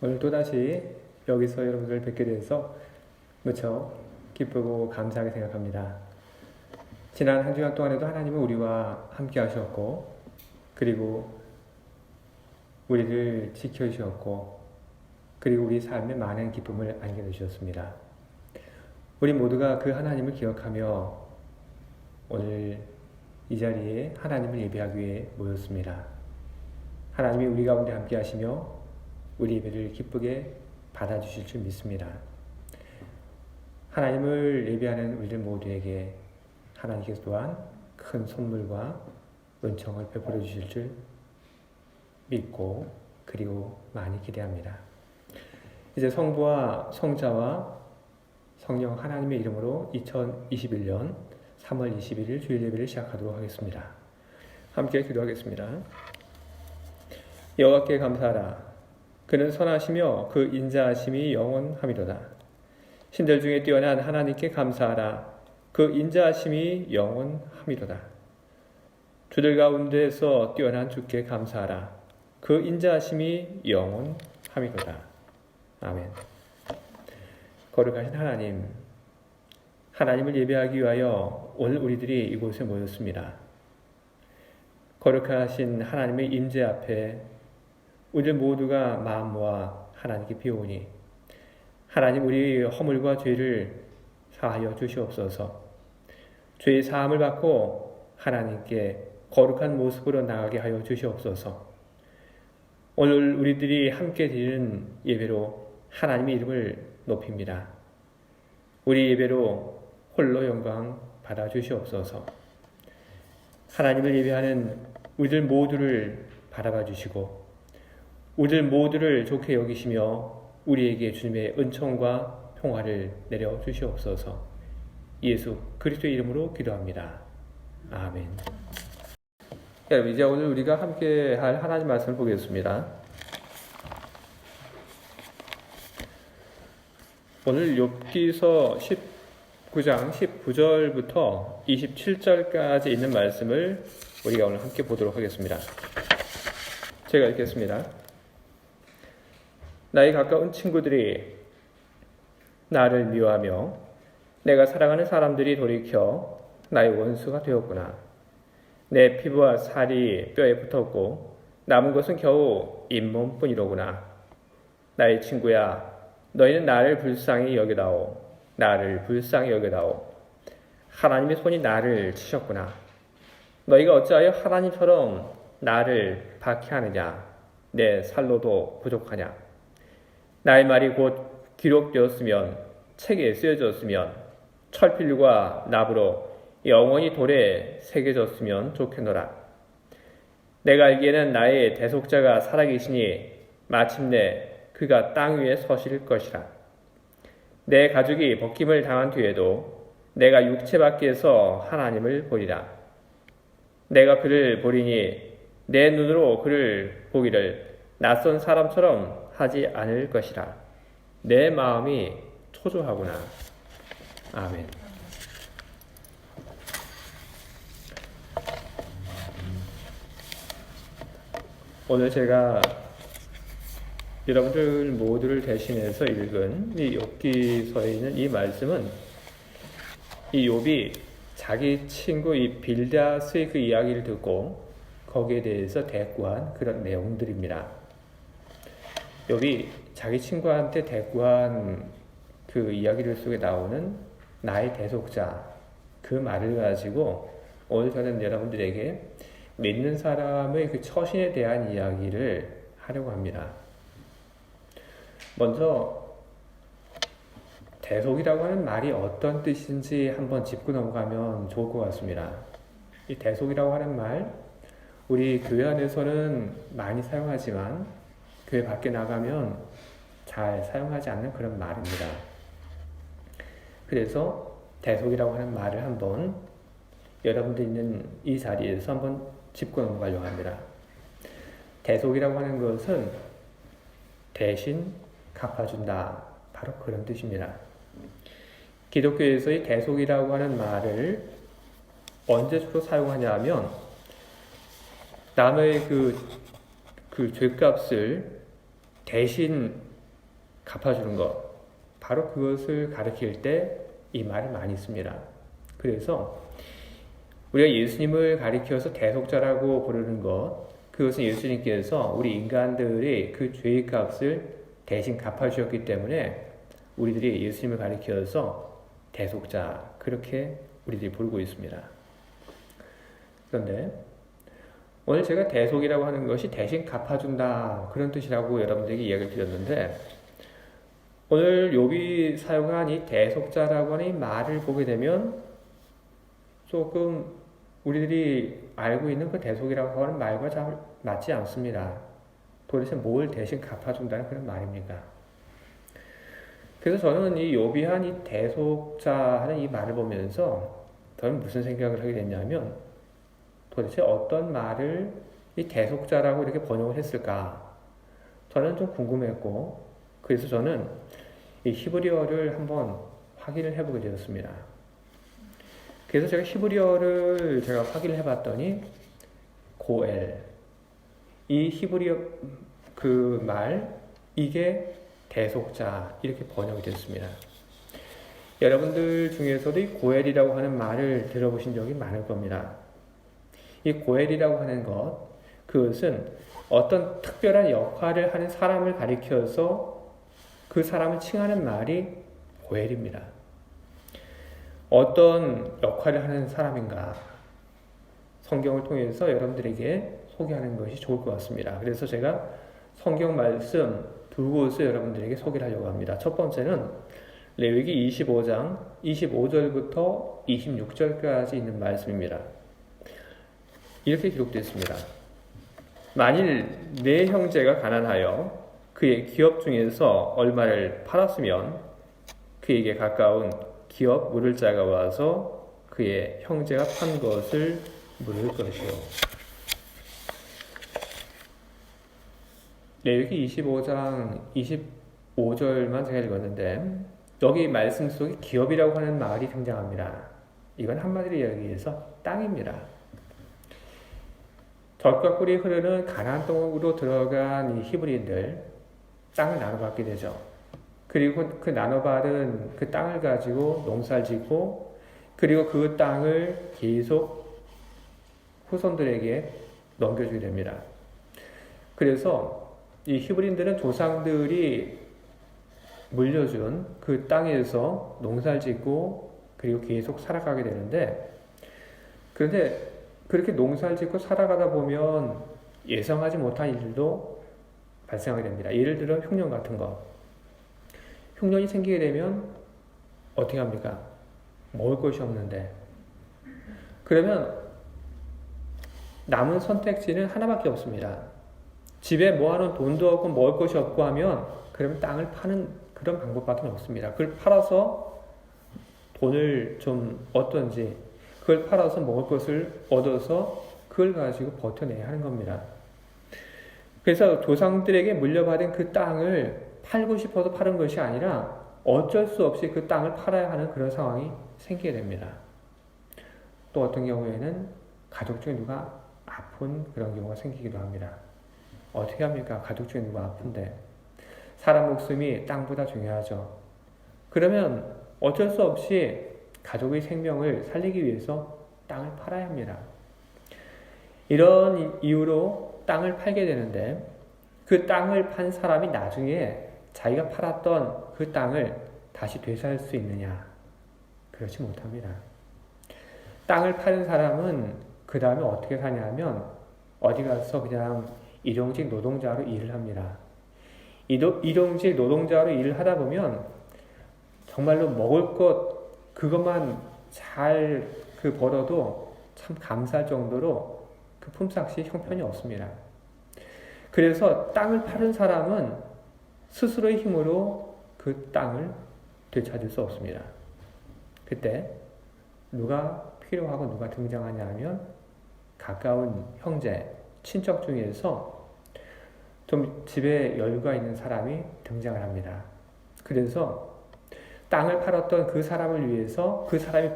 오늘 또다시 여기서 여러분들을 뵙게 돼서 무척 기쁘고 감사하게 생각합니다. 지난 한 주간 동안에도 하나님은 우리와 함께 하셨고, 그리고 우리를 지켜주셨고, 그리고 우리 삶에 많은 기쁨을 안겨주셨습니다. 우리 모두가 그 하나님을 기억하며 오늘 이 자리에 하나님을 예배하기 위해 모였습니다. 하나님이 우리 가운데 함께 하시며 우리 예배를 기쁘게 받아주실 줄 믿습니다. 하나님을 예배하는 우리들 모두에게 하나님께서 또한 큰 선물과 은총을 베풀어 주실 줄 믿고 그리고 많이 기대합니다. 이제 성부와 성자와 성령 하나님의 이름으로 2021년 3월 21일 주일 예배를 시작하도록 하겠습니다. 함께 기도하겠습니다. 여호와께 감사하라. 그는 선하시며 그 인자하심이 영원함이로다. 신들 중에 뛰어난 하나님께 감사하라. 그 인자하심이 영원함이로다. 주들 가운데서 뛰어난 주께 감사하라. 그 인자하심이 영원함이로다. 아멘. 거룩하신 하나님, 하나님을 예배하기 위하여 오늘 우리들이 이곳에 모였습니다. 거룩하신 하나님의 임재 앞에 우리 모두가 마음 모아 하나님께 비오니 하나님 우리 허물과 죄를 사하여 주시옵소서. 죄의 사함을 받고 하나님께 거룩한 모습으로 나가게 하여 주시옵소서. 오늘 우리들이 함께 드리는 예배로 하나님의 이름을 높입니다. 우리 예배로 홀로 영광 받아 주시옵소서. 하나님을 예배하는 우리들 모두를 바라봐 주시고 우리들 모두를 좋게 여기시며 우리에게 주님의 은총과 평화를 내려 주시옵소서. 예수 그리스도의 이름으로 기도합니다. 아멘. 여러분, 이제 오늘 우리가 함께 할 하나님 말씀을 보겠습니다. 오늘 욥기서 19장 19절부터 27절까지 있는 말씀을 우리가 오늘 함께 보도록 하겠습니다. 제가 읽겠습니다. 나의 가까운 친구들이 나를 미워하며 내가 사랑하는 사람들이 돌이켜 나의 원수가 되었구나. 내 피부와 살이 뼈에 붙었고 남은 것은 겨우 잇몸뿐이로구나. 나의 친구야, 너희는 나를 불쌍히 여겨다오. 나를 불쌍히 여겨다오. 하나님의 손이 나를 치셨구나. 너희가 어찌하여 하나님처럼 나를 박해하느냐. 내 살로도 부족하냐. 나의 말이 곧 기록되었으면 책에 쓰여졌으면 철필과 납으로 영원히 돌에 새겨졌으면 좋겠노라. 내가 알기에는 나의 대속자가 살아계시니 마침내 그가 땅 위에 서실 것이라. 내 가죽이 벗김을 당한 뒤에도 내가 육체 밖에서 하나님을 보리라. 내가 그를 보리니 내 눈으로 그를 보기를 낯선 사람처럼 하지 않을 것이라. 내 마음이 초조하구나. 아멘. 오늘 제가 여러분들 모두를 대신해서 읽은 이 욥기서에 있는 이 말씀은 이 욥이 자기 친구 이 빌다스의 그 이야기를 듣고 거기에 대해서 대꾸한 그런 내용들입니다. 욥이 자기 친구한테 대꾸한 그 이야기를 속에 나오는 나의 대속자 그 말을 가지고 오늘 저는 여러분들에게 믿는 사람의 그 처신에 대한 이야기를 하려고 합니다. 먼저 대속이라고 하는 말이 어떤 뜻인지 한번 짚고 넘어가면 좋을 것 같습니다. 이 대속이라고 하는 말, 우리 교회 안에서는 많이 사용하지만 교회 밖에 나가면 잘 사용하지 않는 그런 말입니다. 그래서 대속이라고 하는 말을 한번 여러분들 있는 이 자리에서 한번 짚고 넘어가려고 합니다. 대속이라고 하는 것은 대신 갚아준다. 바로 그런 뜻입니다. 기독교에서의 대속이라고 하는 말을 언제 주로 사용하냐 하면 남의 그 죄값을 대신 갚아주는 것, 바로 그것을 가리킬 때 이 말을 많이 씁니다. 그래서 우리가 예수님을 가리켜서 대속자라고 부르는 것, 그것은 예수님께서 우리 인간들의 그 죄의 값을 대신 갚아주셨기 때문에 우리들이 예수님을 가리켜서 대속자, 그렇게 우리들이 부르고 있습니다. 그런데 오늘 제가 대속이라고 하는 것이 대신 갚아준다, 그런 뜻이라고 여러분들에게 이야기를 드렸는데, 오늘 욥이 사용한 이 대속자라고 하는 이 말을 보게 되면 조금 우리들이 알고 있는 그 대속이라고 하는 말과 잘 맞지 않습니다. 도대체 뭘 대신 갚아준다는 그런 말입니까? 그래서 저는 이 욥이 한 이 대속자 하는 이 말을 보면서 저는 무슨 생각을 하게 됐냐면, 도대체 어떤 말을 이 대속자라고 이렇게 번역을 했을까? 저는 좀 궁금했고, 그래서 저는 이 히브리어를 한번 확인을 해보게 되었습니다. 그래서 제가 히브리어를 확인을 해봤더니 고엘, 이 히브리어 그 말, 이게 대속자, 이렇게 번역이 됐습니다. 여러분들 중에서도 이 고엘이라고 하는 말을 들어보신 적이 많을 겁니다. 이 고엘이라고 하는 것, 그것은 어떤 특별한 역할을 하는 사람을 가리켜서 그 사람을 칭하는 말이 고엘입니다. 어떤 역할을 하는 사람인가, 성경을 통해서 여러분들에게 소개하는 것이 좋을 것 같습니다. 그래서 제가 성경 말씀 두 곳을 여러분들에게 소개를 하려고 합니다. 첫 번째는 레위기 25장 25절부터 26절까지 있는 말씀입니다. 이렇게 기록되어 있습니다. 만일 내 형제가 가난하여 그의 기업 중에서 얼마를 팔았으면 그에게 가까운 기업 물을 자가 와서 그의 형제가 판 것을 물을 것이요. 레위기 25장 25절만 제가 읽었는데, 여기 말씀 속에 기업이라고 하는 말이 등장합니다. 이건 한마디로 이야기해서 땅입니다. 젖과 꿀이 흐르는 가나안 땅으로 들어간 이 히브리인들, 땅을 나눠받게 되죠. 그리고 그 나눠받은 그 땅을 가지고 농사를 짓고, 그리고 그 땅을 계속 후손들에게 넘겨주게 됩니다. 그래서 이 히브리인들은 조상들이 물려준 그 땅에서 농사를 짓고 그리고 계속 살아가게 되는데, 그런데 그렇게 농사를 짓고 살아가다 보면 예상하지 못한 일도 발생하게 됩니다. 예를 들어 흉년 같은 거. 흉년이 생기게 되면 어떻게 합니까? 먹을 것이 없는데. 그러면 남은 선택지는 하나밖에 없습니다. 집에 모아놓은 돈도 없고 먹을 것이 없고 하면 그러면 땅을 파는 그런 방법밖에 없습니다. 그걸 팔아서 돈을 좀 얻든지, 그걸 팔아서 먹을 것을 얻어서 그걸 가지고 버텨내야 하는 겁니다. 그래서 조상들에게 물려받은 그 땅을 팔고 싶어서 파는 것이 아니라 어쩔 수 없이 그 땅을 팔아야 하는 그런 상황이 생기게 됩니다. 또 어떤 경우에는 가족 중에 누가 아픈 그런 경우가 생기기도 합니다. 어떻게 합니까? 가족 중에 누가 아픈데. 사람 목숨이 땅보다 중요하죠. 그러면 어쩔 수 없이 가족의 생명을 살리기 위해서 땅을 팔아야 합니다. 이런 이유로 땅을 팔게 되는데, 그 땅을 판 사람이 나중에 자기가 팔았던 그 땅을 다시 되살 수 있느냐? 그렇지 못합니다. 땅을 파는 사람은 그 다음에 어떻게 사냐면 어디 가서 그냥 일용직 노동자로 일을 합니다. 일용직 노동자로 일을 하다 보면 정말로 먹을 것 그것만 잘 벌어도 참 감사할 정도로 그 품삯이 형편이 없습니다. 그래서 땅을 파는 사람은 스스로의 힘으로 그 땅을 되찾을 수 없습니다. 그때 누가 필요하고 누가 등장하냐 하면 가까운 형제, 친척 중에서 좀 집에 여유가 있는 사람이 등장을 합니다. 그래서 땅을 팔았던 그 사람을 위해서 그 사람이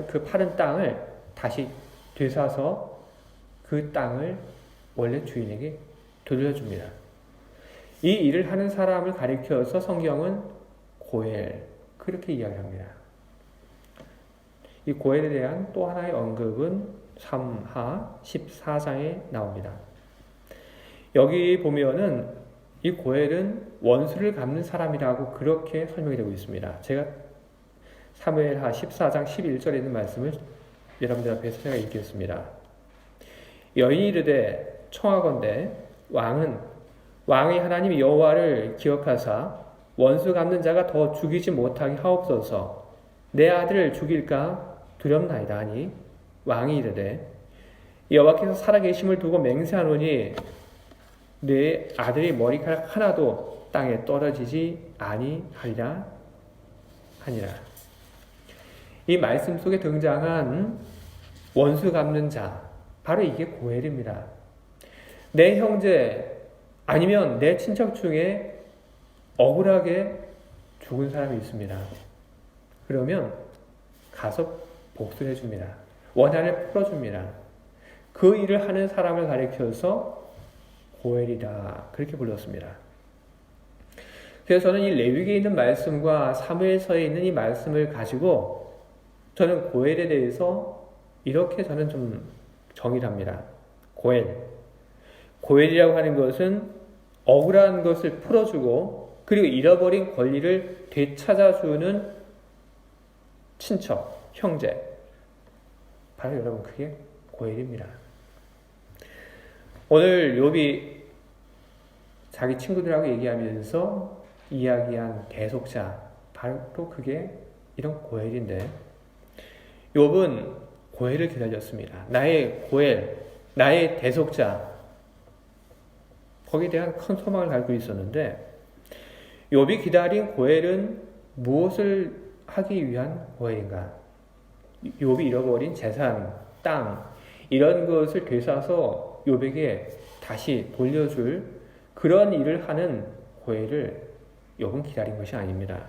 그 파는 땅을 다시 되사서 그 땅을 원래 주인에게 돌려줍니다. 이 일을 하는 사람을 가리켜서 성경은 고엘 그렇게 이야기합니다. 이 고엘에 대한 또 하나의 언급은 3하 14장에 나옵니다. 여기 보면은 이 고엘은 원수를 갚는 사람이라고 그렇게 설명이 되고 있습니다. 제가 사무엘하 14장 11절에 있는 말씀을 여러분들 앞에서 제가 읽겠습니다. 여인이 이르되 청하건대 왕의 하나님 여호와를 기억하사 원수 갚는 자가 더 죽이지 못하게 하옵소서. 내 아들을 죽일까 두렵나이다 하니 왕이 이르되 여호와께서 살아계심을 두고 맹세하노니 내 아들의 머리카락 하나도 땅에 떨어지지 아니하리라 하니라. 이 말씀 속에 등장한 원수 갚는 자, 바로 이게 고엘입니다. 내 형제 아니면 내 친척 중에 억울하게 죽은 사람이 있습니다. 그러면 가서 복수를 해줍니다. 원한을 풀어줍니다. 그 일을 하는 사람을 가리켜서 고엘이다 그렇게 불렀습니다. 그래서 저는 이 레위기에 있는 말씀과 사무엘서에 있는 이 말씀을 가지고 저는 고엘에 대해서 이렇게 저는 좀 정의를 합니다. 고엘이라고 하는 것은 억울한 것을 풀어주고 그리고 잃어버린 권리를 되찾아주는 친척, 형제. 바로 여러분 그게 고엘입니다. 오늘 욥이 자기 친구들하고 얘기하면서 이야기한 대속자, 바로 그게 이런 고엘인데 욥은 고엘을 기다렸습니다. 나의 고엘, 나의 대속자, 거기에 대한 큰 소망을 갖고 있었는데 욥이 기다린 고엘은 무엇을 하기 위한 고엘인가? 욥이 잃어버린 재산, 땅 이런 것을 되찾아서 욥에게 다시 돌려줄 그런 일을 하는 고엘을 욥은 기다린 것이 아닙니다.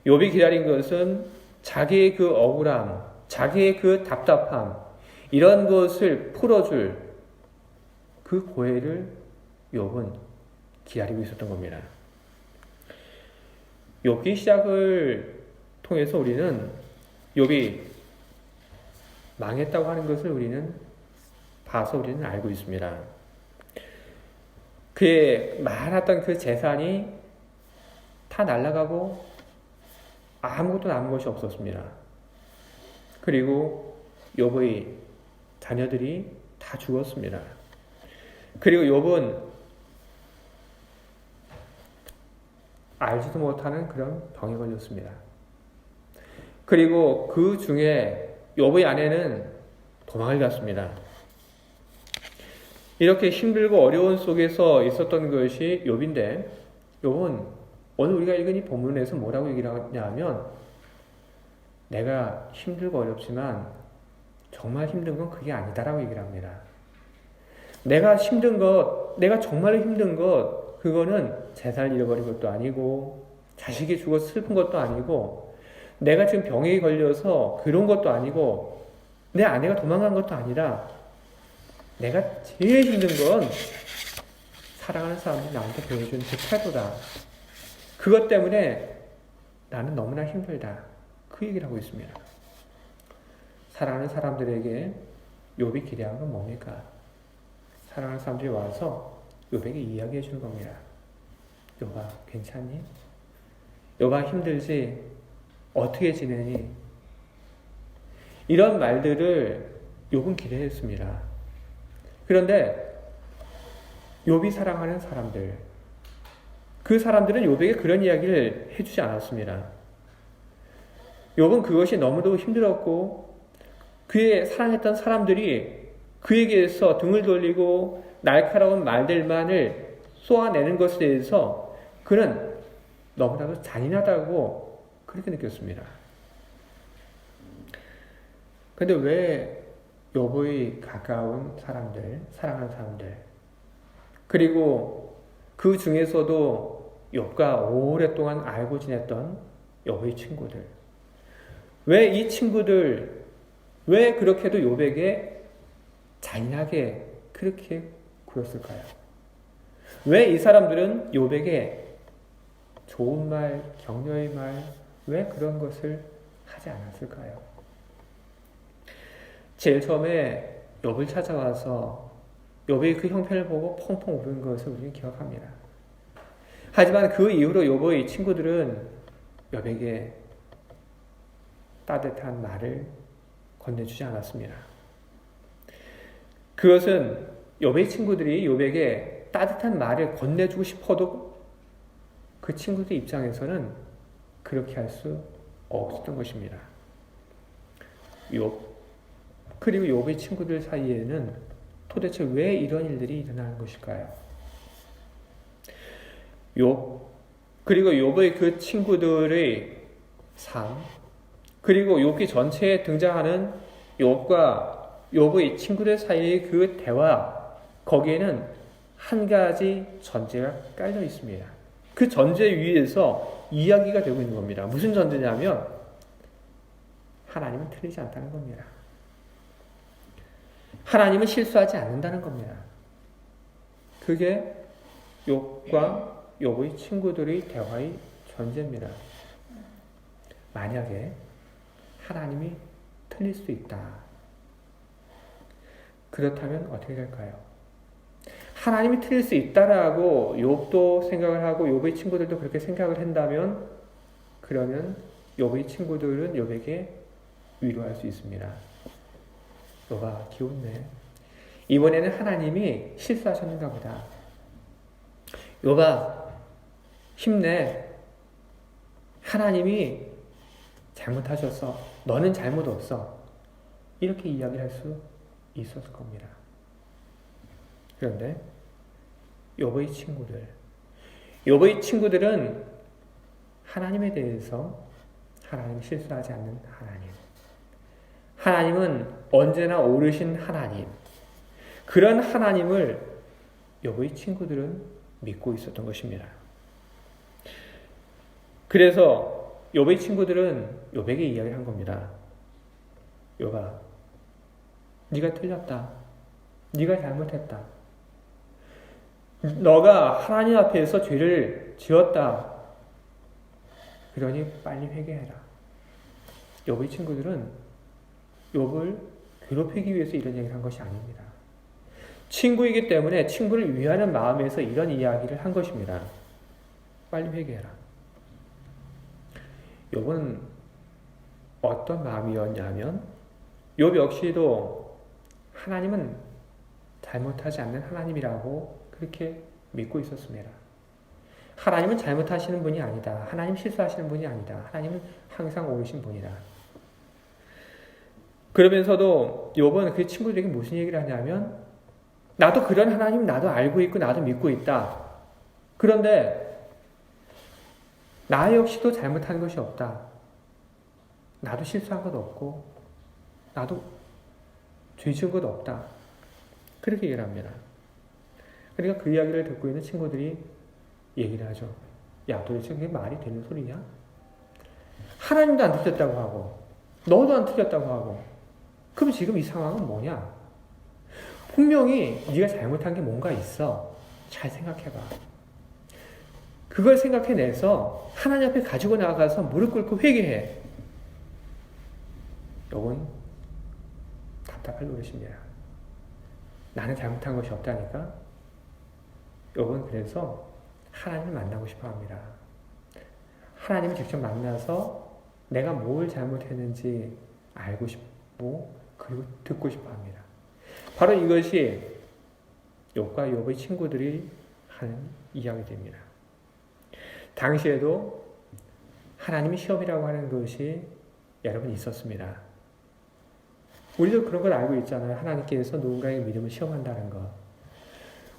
욥이 기다린 것은 자기의 그 억울함, 자기의 그 답답함 이런 것을 풀어줄 그 고엘을 욥은 기다리고 있었던 겁니다. 욥기 시작을 통해서 우리는 욥이 망했다고 하는 것을 우리는 알고 있습니다. 그의 많았던 그 재산이 다 날아가고 아무것도 남은 것이 없었습니다. 그리고 욥의 자녀들이 다 죽었습니다. 그리고 욥은 알지도 못하는 그런 병에 걸렸습니다. 그리고 그 중에 욥의 아내는 도망을 갔습니다. 이렇게 힘들고 어려운 속에서 있었던 것이 욥인데 욥은 오늘 우리가 읽은 이 본문에서 뭐라고 얘기를 하냐면 내가 힘들고 어렵지만 정말 힘든 건 그게 아니다라고 얘기를 합니다. 내가 힘든 것, 내가 정말로 힘든 것, 그거는 재산을 잃어버린 것도 아니고 자식이 죽어서 슬픈 것도 아니고 내가 지금 병에 걸려서 그런 것도 아니고 내 아내가 도망간 것도 아니라 내가 제일 힘든 건 사랑하는 사람들이 나한테 보여준 그 태도다. 그것 때문에 나는 너무나 힘들다. 그 얘기를 하고 있습니다. 사랑하는 사람들에게 욥이 기대한 건 뭡니까? 사랑하는 사람들이 와서 욥에게 이야기해 주는 겁니다. 욥아 괜찮니? 욥아 힘들지? 어떻게 지내니? 이런 말들을 욥은 기대했습니다. 그런데 욥이 사랑하는 사람들, 그 사람들은 욥에게 그런 이야기를 해주지 않았습니다. 욥은 그것이 너무도 힘들었고 그의 사랑했던 사람들이 그에게서 등을 돌리고 날카로운 말들만을 쏘아내는 것에 대해서 그는 너무나도 잔인하다고 그렇게 느꼈습니다. 그런데 왜 욥의 가까운 사람들, 사랑하는 사람들, 그리고 그 중에서도 욥과 오랫동안 알고 지냈던 욥의 친구들, 왜 이 친구들, 왜 그렇게도 욥에게 잔인하게 그렇게 굴었을까요? 왜 이 사람들은 욥에게 좋은 말, 격려의 말, 왜 그런 것을 하지 않았을까요? 제일 처음에 욥을 찾아와서 욥의 그 형편을 보고 펑펑 우는 것을 우리는 기억합니다. 하지만 그 이후로 욥의 친구들은 욥에게 따뜻한 말을 건네주지 않았습니다. 그것은 욥의 친구들이 욥에게 따뜻한 말을 건네주고 싶어도 그 친구들 입장에서는 그렇게 할 수 없었던 것입니다. 욥 그리고 욥의 친구들 사이에는 도대체 왜 이런 일들이 일어나는 것일까요? 욥 그리고 욥의 그 친구들의 삶 그리고 욥기 전체에 등장하는 욥과 욥의 친구들 사이의 그 대화 거기에는 한 가지 전제가 깔려 있습니다. 그 전제 위에서 이야기가 되고 있는 겁니다. 무슨 전제냐면 하나님은 틀리지 않다는 겁니다. 하나님은 실수하지 않는다는 겁니다. 그게 욥과 욥의 친구들의 대화의 전제입니다. 만약에 하나님이 틀릴 수도 있다. 그렇다면 어떻게 될까요? 하나님이 틀릴 수 있다라고 욥도 생각을 하고 욥의 친구들도 그렇게 생각을 한다면 그러면 욥의 친구들은 욥에게 위로할 수 있습니다. 욥아 기운내. 이번에는 하나님이 실수하셨는가 보다. 욥아 힘내. 하나님이 잘못하셨어. 너는 잘못 없어. 이렇게 이야기를 할 수 있었을 겁니다. 그런데 욥의 친구들은 하나님에 대해서 하나님 실수하지 않는 하나님은 언제나 옳으신 하나님, 그런 하나님을 욥의 친구들은 믿고 있었던 것입니다. 그래서 욥의 친구들은 욥에게 이야기를 한 겁니다. 욥아, 네가 틀렸다. 네가 잘못했다. 너가 하나님 앞에서 죄를 지었다. 그러니 빨리 회개해라. 욥의 친구들은 욥을 괴롭히기 위해서 이런 얘기를 한 것이 아닙니다. 친구이기 때문에 친구를 위하는 마음에서 이런 이야기를 한 것입니다. 빨리 회개해라. 욥은 어떤 마음이었냐면 욥 역시도 하나님은 잘못하지 않는 하나님이라고 그렇게 믿고 있었습니다. 하나님은 잘못하시는 분이 아니다. 하나님 실수하시는 분이 아니다. 하나님은 항상 옳으신 분이다. 그러면서도 욥은 그 친구들에게 무슨 얘기를 하냐면 나도 그런 하나님 나도 알고 있고 나도 믿고 있다. 그런데 나 역시도 잘못한 것이 없다. 나도 실수한 것 없고 나도 죄 지은 것 없다. 그렇게 얘기를 합니다. 그러니까 그 이야기를 듣고 있는 친구들이 얘기를 하죠. 야, 도대체 그게 말이 되는 소리냐? 하나님도 안 틀렸다고 하고 너도 안 틀렸다고 하고 그럼 지금 이 상황은 뭐냐? 분명히 네가 잘못한 게 뭔가 있어. 잘 생각해봐. 그걸 생각해내서 하나님 앞에 가지고 나가서 무릎 꿇고 회개해. 욥은 답답할 노릇입니다. 나는 잘못한 것이 없다니까? 욥은 그래서 하나님을 만나고 싶어 합니다. 하나님을 직접 만나서 내가 뭘 잘못했는지 알고 싶고 그리고 듣고 싶어 합니다. 바로 이것이 욥과 욥의 친구들이 하는 이야기입니다. 당시에도 하나님이 시험이라고 하는 것이 여러분 있었습니다. 우리도 그런 걸 알고 있잖아요. 하나님께서 누군가의 믿음을 시험한다는 것.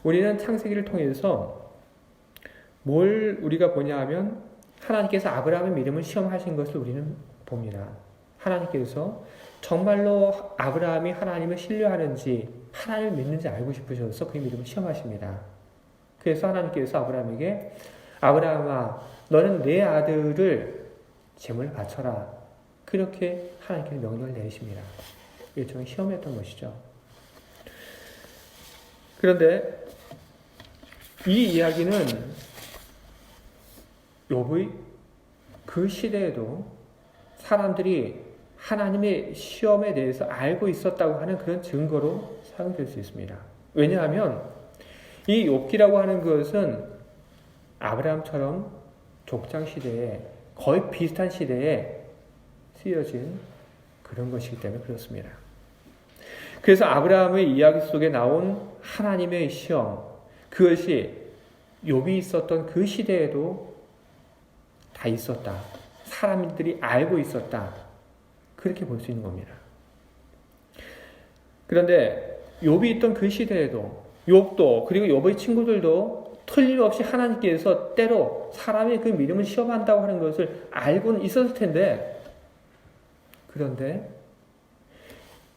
우리는 창세기를 통해서 뭘 우리가 보냐 하면 하나님께서 아브라함의 믿음을 시험하신 것을 우리는 봅니다. 하나님께서 정말로 아브라함이 하나님을 신뢰하는지 하나님을 믿는지 알고 싶으셔서 그의 믿음을 시험하십니다. 그래서 하나님께서 아브라함에게 아브라함아 너는 내 아들을 제물로 바쳐라. 그렇게 하나님께서 명령을 내리십니다. 일종의 시험이었던 것이죠. 그런데 이 이야기는 욥의 그 시대에도 사람들이 하나님의 시험에 대해서 알고 있었다고 하는 그런 증거로 사용될 수 있습니다. 왜냐하면 이 욥기라고 하는 것은 아브라함처럼 족장 시대에 거의 비슷한 시대에 쓰여진 그런 것이기 때문에 그렇습니다. 그래서 아브라함의 이야기 속에 나온 하나님의 시험, 그것이 욥이 있었던 그 시대에도 다 있었다. 사람들이 알고 있었다. 그렇게 볼 수 있는 겁니다. 그런데 욥이 있던 그 시대에도 욥도 그리고 욥의 친구들도 틀림없이 하나님께서 때로 사람의 그 믿음을 시험한다고 하는 것을 알고는 있었을 텐데, 그런데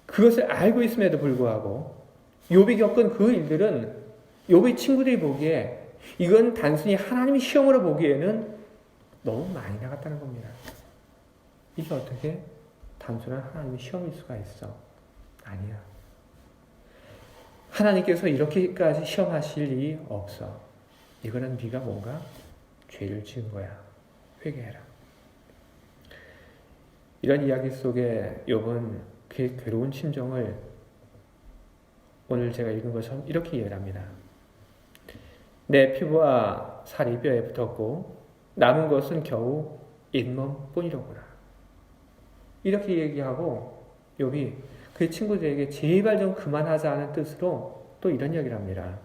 그것을 알고 있음에도 불구하고 욥이 겪은 그 일들은 욥의 친구들이 보기에 이건 단순히 하나님의 시험으로 보기에는 너무 많이 나갔다는 겁니다. 이게 어떻게 단순한 하나님의 시험일 수가 있어? 아니야. 하나님께서 이렇게까지 시험하실 일이 없어. 이거는 네가 뭔가 죄를 지은 거야. 회개해라. 이런 이야기 속에 욥은 그의 괴로운 심정을 오늘 제가 읽은 것처럼 이렇게 이해를 합니다. 내 피부와 살이 뼈에 붙었고 남은 것은 겨우 잇몸뿐이로구나. 이렇게 얘기하고 욥이 그의 친구들에게 제발 좀 그만하자는 뜻으로 또 이런 이야기를 합니다.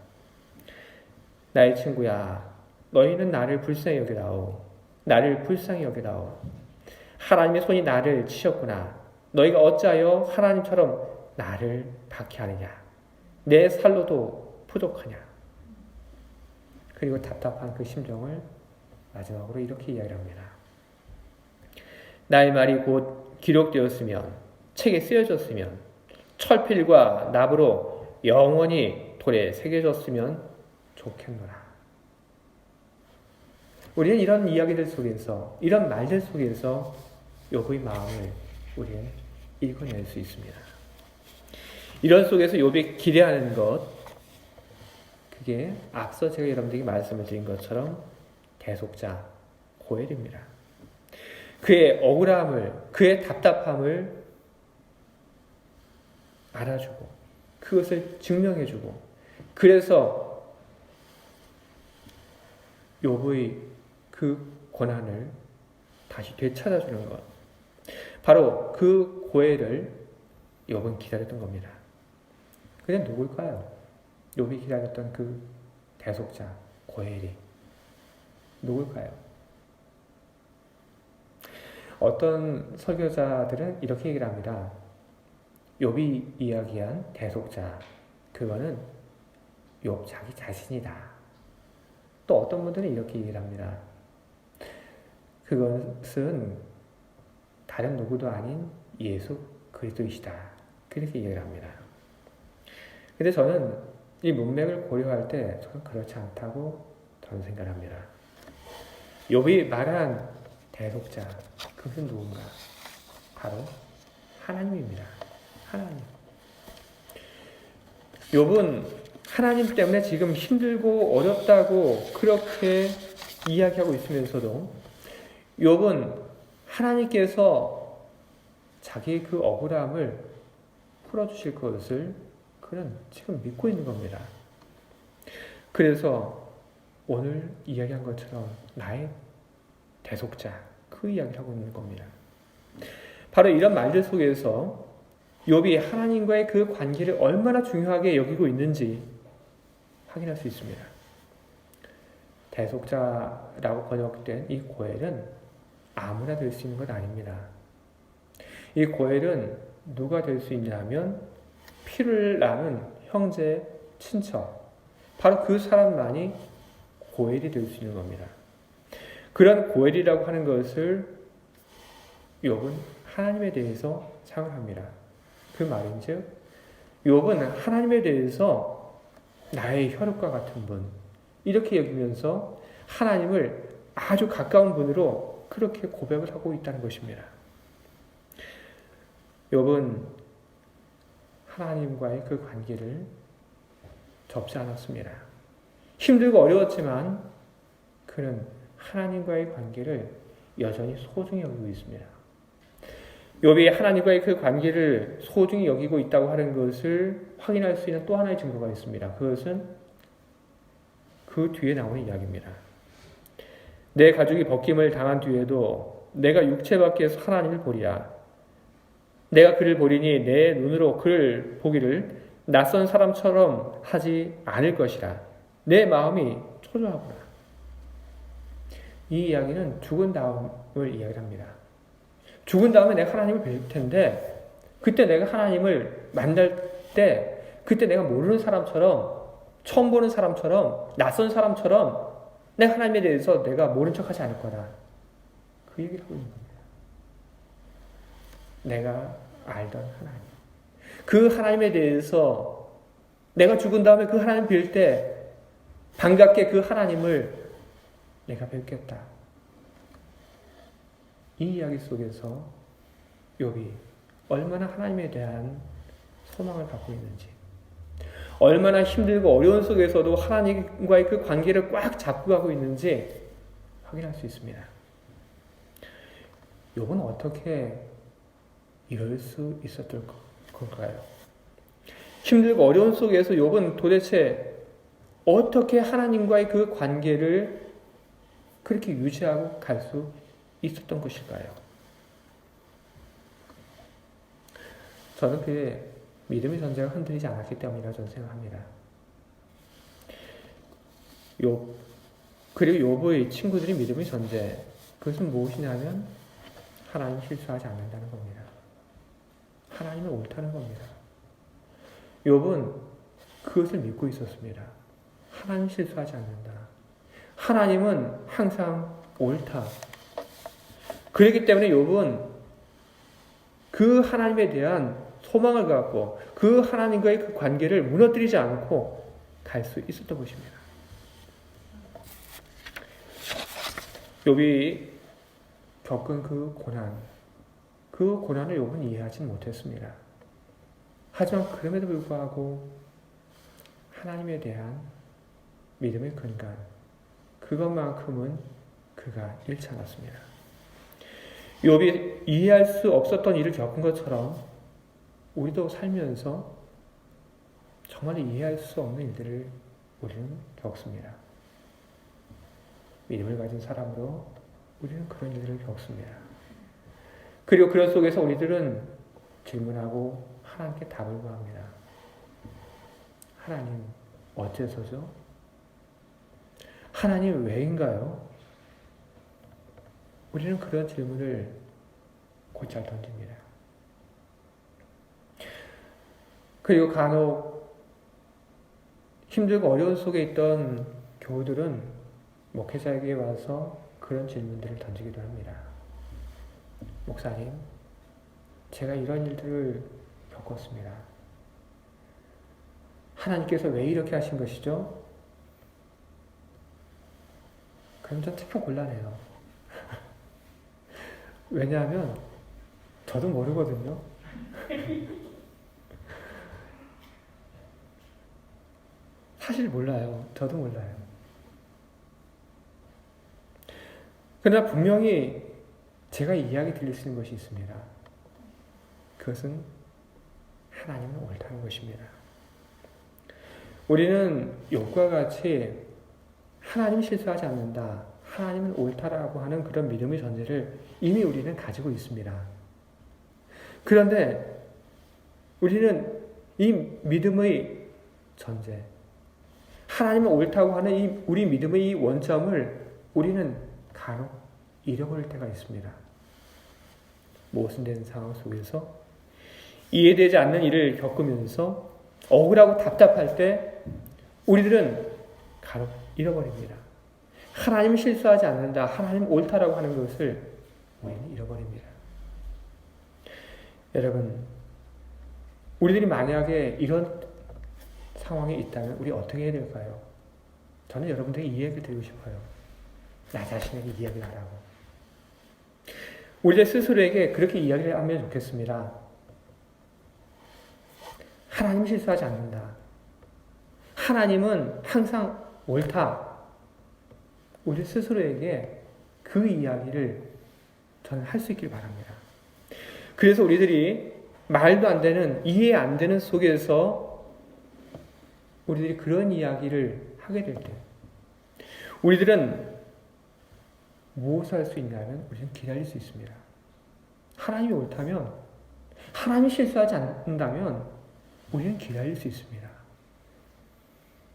나의 친구야, 너희는 나를 불쌍히 여기다오. 나를 불쌍히 여기다오. 하나님의 손이 나를 치셨구나. 너희가 어찌하여 하나님처럼 나를 박해하느냐. 내 살로도 부족하냐. 그리고 답답한 그 심정을 마지막으로 이렇게 이야기를 합니다. 나의 말이 곧 기록되었으면, 책에 쓰여졌으면, 철필과 납으로 영원히 돌에 새겨졌으면 좋겠노라. 우리는 이런 이야기들 속에서, 이런 말들 속에서 욥의 마음을 우리는 읽어낼 수 있습니다. 이런 속에서 욥이 기대하는 것, 그게 앞서 제가 여러분들에게 말씀을 드린 것처럼 대속자 고엘입니다. 그의 억울함을, 그의 답답함을 알아주고 그것을 증명해주고, 그래서 욥의 그 고난을 다시 되찾아주는 것, 바로 그 고엘을 욥은 기다렸던 겁니다. 그냥 누굴까요? 욥이 기다렸던 그 대속자 고엘이 누굴까요? 어떤 설교자들은 이렇게 얘기를 합니다. 욥이 이야기한 대속자, 그거는 욥 자기 자신이다. 또 어떤 분들은 이렇게 얘기를 합니다. 그것은 다른 누구도 아닌 예수 그리스도이시다. 그렇게 얘기를 합니다. 근데 저는 이 문맥을 고려할 때 저는 그렇지 않다고 저는 생각합니다. 욥이 말한 대속자, 그것은 누군가? 바로 하나님입니다. 하나님. 욥은 하나님 때문에 지금 힘들고 어렵다고 그렇게 이야기하고 있으면서도 욥은 하나님께서 자기의 그 억울함을 풀어주실 것을 그는 지금 믿고 있는 겁니다. 그래서 오늘 이야기한 것처럼 나의 대속자, 그 이야기를 하고 있는 겁니다. 바로 이런 말들 속에서 욥이 하나님과의 그 관계를 얼마나 중요하게 여기고 있는지 확인할 수 있습니다. 대속자라고 번역된 이 고엘은 아무나 될 수 있는 것 아닙니다. 이 고엘은 누가 될 수 있냐 하면 피를 나눈 형제, 친척, 바로 그 사람만이 고엘이 될 수 있는 겁니다. 그런 고엘이라고 하는 것을 욥은 하나님에 대해서 사용합니다. 그 말인즉 욥은 하나님에 대해서 나의 혈육과 같은 분, 이렇게 여기면서 하나님을 아주 가까운 분으로 그렇게 고백을 하고 있다는 것입니다. 욥은 하나님과의 그 관계를 접지 않았습니다. 힘들고 어려웠지만 그는 하나님과의 관계를 여전히 소중히 여기고 있습니다. 욥이 하나님과의 그 관계를 소중히 여기고 있다고 하는 것을 확인할 수 있는 또 하나의 증거가 있습니다. 그것은 그 뒤에 나오는 이야기입니다. 내 가족이 벗김을 당한 뒤에도 내가 육체 밖에서 하나님을 보리라. 내가 그를 보리니 내 눈으로 그를 보기를 낯선 사람처럼 하지 않을 것이라. 내 마음이 초조하구나. 이 이야기는 죽은 다음을 이야기합니다. 죽은 다음에 내가 하나님을 뵐 텐데 그때 내가 하나님을 만날 때 그때 내가 모르는 사람처럼 처음 보는 사람처럼 낯선 사람처럼 내가 하나님에 대해서 내가 모른 척하지 않을 거다. 그 얘기를 하고 있는 겁니다. 내가 알던 하나님. 그 하나님에 대해서 내가 죽은 다음에 그 하나님 뵐 때 반갑게 그 하나님을 내가 뵙겠다. 이 이야기 속에서 욥이 얼마나 하나님에 대한 소망을 갖고 있는지, 얼마나 힘들고 어려운 속에서도 하나님과의 그 관계를 꽉 잡고 가고 있는지 확인할 수 있습니다. 욥은 어떻게 이럴 수 있었던 걸까요? 힘들고 어려운 속에서 욥은 도대체 어떻게 하나님과의 그 관계를 그렇게 유지하고 갈 수 있었던 것일까요? 저는 그의 믿음의 전제가 흔들리지 않았기 때문이라고 저는 생각합니다. 그리고 욥의 친구들이 믿음의 전제, 그것은 무엇이냐면 하나님 실수하지 않는다는 겁니다. 하나님은 옳다는 겁니다. 욥은 그것을 믿고 있었습니다. 하나님 실수하지 않는다. 하나님은 항상 옳다. 그렇기 때문에 욥은 그 하나님에 대한 소망을 갖고 그 하나님과의 그 관계를 무너뜨리지 않고 갈 수 있었던 것입니다. 욥이 겪은 그 고난을 욥은 이해하지 못했습니다. 하지만 그럼에도 불구하고 하나님에 대한 믿음의 근간, 그것만큼은 그가 잃지 않았습니다. 욥이 이해할 수 없었던 일을 겪은 것처럼 우리도 살면서 정말 이해할 수 없는 일들을 우리는 겪습니다. 믿음을 가진 사람으로 우리는 그런 일들을 겪습니다. 그리고 그런 속에서 우리들은 질문하고 하나님께 답을 구합니다. 하나님, 어째서죠? 하나님 왜인가요? 우리는 그런 질문을 곧잘 던집니다. 그리고 간혹 힘들고 어려운 속에 있던 교우들은 목회자에게 와서 그런 질문들을 던지기도 합니다. 목사님, 제가 이런 일들을 겪었습니다. 하나님께서 왜 이렇게 하신 것이죠? 그럼 전 참 곤란해요. 왜냐하면 저도 모르거든요. 사실 몰라요. 저도 몰라요. 그러나 분명히 제가 이야기 드릴 수 있는 것이 있습니다. 그것은 하나님은 옳다는 것입니다. 우리는 욥과 같이 하나님 실수하지 않는다, 하나님은 옳다라고 하는 그런 믿음의 전제를 이미 우리는 가지고 있습니다. 그런데 우리는 이 믿음의 전제, 하나님은 옳다고 하는 이 우리 믿음의 이 원점을 우리는 간혹 잃어버릴 때가 있습니다. 모순된 상황 속에서 이해되지 않는 일을 겪으면서 억울하고 답답할 때 우리들은 간혹 잃어버립니다. 하나님 실수하지 않는다, 하나님 옳다라고 하는 것을 우리는 잃어버립니다. 여러분, 우리들이 만약에 이런 상황에 있다면 우리 어떻게 해야 될까요? 저는 여러분들에게 이야기를 드리고 싶어요. 나 자신에게 이야기를 하라고. 우리들 스스로에게 그렇게 이야기를 하면 좋겠습니다. 하나님 실수하지 않는다. 하나님은 항상 옳다. 우리 스스로에게 그 이야기를 저는 할 수 있길 바랍니다. 그래서 우리들이 말도 안 되는, 이해 안 되는 속에서 우리들이 그런 이야기를 하게 될 때, 우리들은 무엇을 할 수 있냐면 우리는 기다릴 수 있습니다. 하나님이 옳다면, 하나님이 실수하지 않는다면 우리는 기다릴 수 있습니다.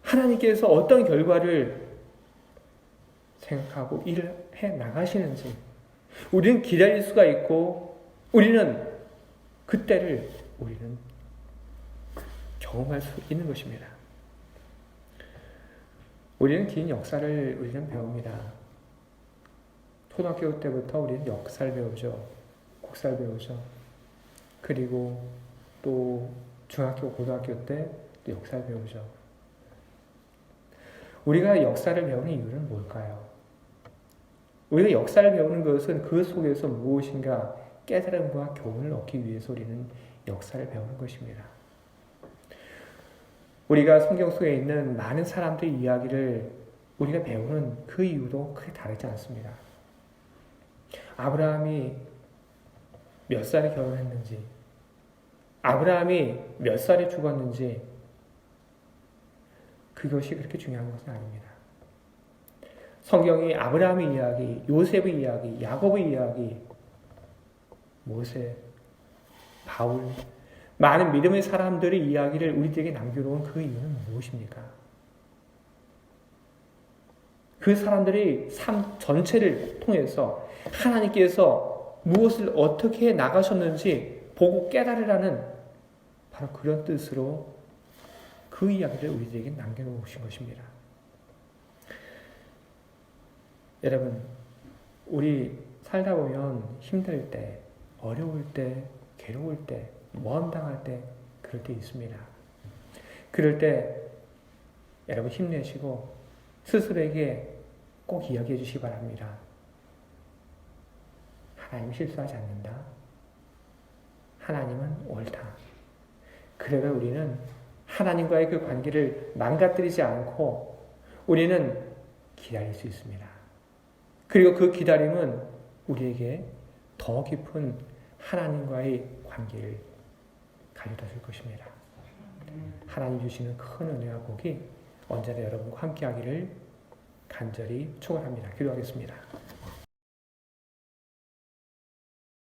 하나님께서 어떤 결과를 생각하고 일을 해 나가시는지 우리는 기다릴 수가 있고, 우리는 그때를 우리는 경험할 수 있는 것입니다. 우리는 긴 역사를 우리는 배웁니다. 초등학교 때부터 우리는 역사를 배우죠. 국사를 배우죠. 그리고 또 중학교, 고등학교 때 또 역사를 배우죠. 우리가 역사를 배우는 이유는 뭘까요? 우리가 역사를 배우는 것은 그 속에서 무엇인가 깨달음과 교훈을 얻기 위해서 우리는 역사를 배우는 것입니다. 우리가 성경 속에 있는 많은 사람들의 이야기를 우리가 배우는 그 이유도 크게 다르지 않습니다. 아브라함이 몇 살에 결혼했는지, 아브라함이 몇 살에 죽었는지, 그것이 그렇게 중요한 것은 아닙니다. 성경이 아브라함의 이야기, 요셉의 이야기, 야곱의 이야기, 모세, 바울, 많은 믿음의 사람들의 이야기를 우리들에게 남겨놓은 그 이유는 무엇입니까? 그 사람들의 삶 전체를 통해서 하나님께서 무엇을 어떻게 나가셨는지 보고 깨달으라는 바로 그런 뜻으로 그 이야기를 우리들에게 남겨놓으신 것입니다. 여러분, 우리 살다 보면 힘들 때, 어려울 때, 괴로울 때, 모함당할 때, 그럴 때 있습니다. 그럴 때 여러분 힘내시고 스스로에게 꼭 이야기해 주시기 바랍니다. 하나님 실수하지 않는다. 하나님은 옳다. 그래서 우리는 하나님과의 그 관계를 망가뜨리지 않고 우리는 기다릴 수 있습니다. 그리고 그 기다림은 우리에게 더 깊은 하나님과의 관계를 가져다 줄 것입니다. 하나님 주시는 큰 은혜와 복이 언제나 여러분과 함께 하기를 간절히 축원합니다. 기도하겠습니다.